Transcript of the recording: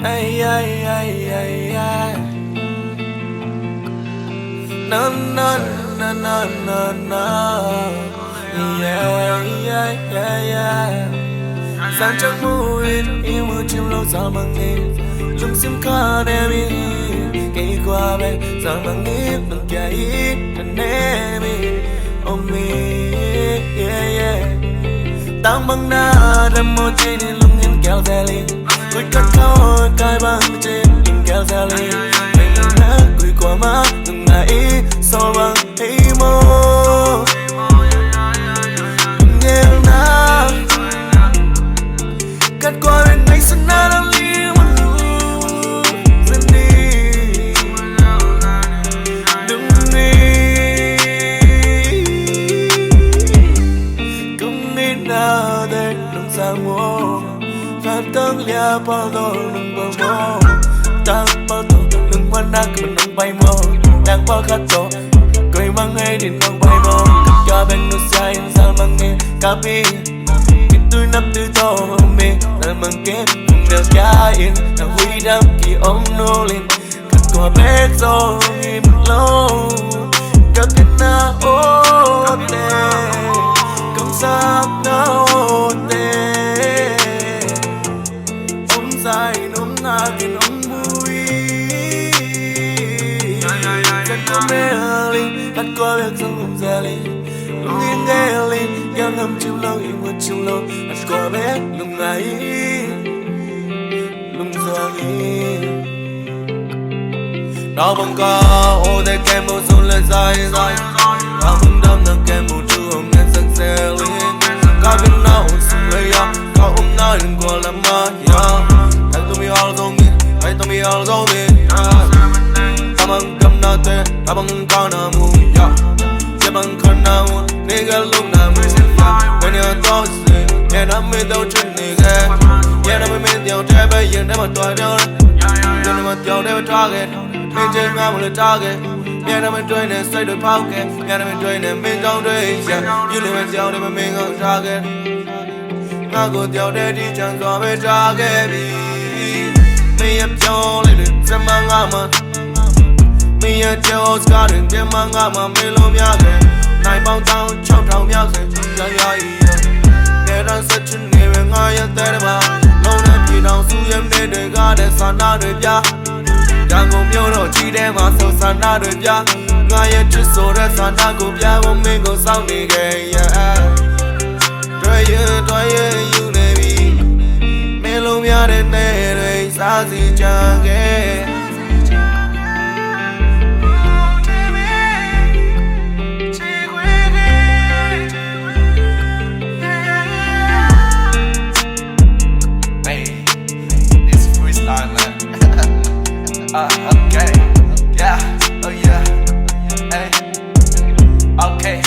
Ay, ay, ay, ay, ay. No, no, no, no, no, no. Yeah, yeah, yeah, yeah. Sáng trăng mùi yêu mưa chim lâu sao mà nghĩ lung sim khó để mi kể qua bên sao mà nghĩ đừng kể đừng ném mi ôm mi yeah yeah tăng băng na đâm môi trên lung nhìn kéo ra li cùi cắt khâu cài băng trên nhìn kéo ra li mình đã cùi qua má đừng ngại so băng ý mô cắt qua bên ngày xuân na đang li mà dần đi đừng đi không nghĩ nào để đừng sang mô phát tăng lia bao đồ đừng bao mô tăng bao đồ đừng quan đắc mình đừng bay mô đang bao khát tổ cười mang ngay đến không bay mô cắt cho bên nút xa in sao mang nghe cà phê tôi nắp từ to mê là mang kết cùng đều giá yên là huy đam kỳ ông nô lên cắt qua bé gió im lâu các cái na ô tê không sao na ô tê ông dài nông na tiền ông vui dân có mê linh cắt qua bé gió không ra lên nghiêng nghe lên yang ngâm chim lâu yêu một chim lâu ăn qua bé lùng ấy lùng giờ đi đau bằng ca ô tay kem màu xuân lên dài dài đau bằng đâm nâng kem màu trưa hồng ngang sắc xe lên ca biết nào xuân lấy ya ca ôm na đừng qua làm ma ya anh tôi mi all Zomi anh tôi mi all Zomi ta bằng cầm na tê ta bằng ca na mu ya bằng con nào nigga lúc nào mới sẽ phải bên nhau tôi sẽ nghe nó mới đâu chuyện này ghê nghe nó mới men tiêu trái bây giờ để mà tôi đâu giờ nó mà tiêu để mà target mình chơi ngang một lời target nghe nó mới chơi này xoay đôi pháo kẹt nghe nó mới chơi này mình trong đây như lời mình tiêu để mà mình không target ngã của tiêu để đi chẳng có bên target mình ép tiêu lên được xem mang ngang mà mi ở châu Oscar đừng biết mang ngã mà mi lôm nhá kề này bao tao trong trào nhá kề ya ya ya nghe đang rất chân nghe về ngay ở tây mà lâu nay thì nào su em nên để ga để san na để ya đang cùng nhau rồi chỉ để mà sầu san na để ya ngay ở trước số để san na cùng ya một mình cùng sao đi kề ya đôi you baby mi lôm nhá đến đây đây sao gì chẳng kề Okay, yeah, oh yeah, hey, okay,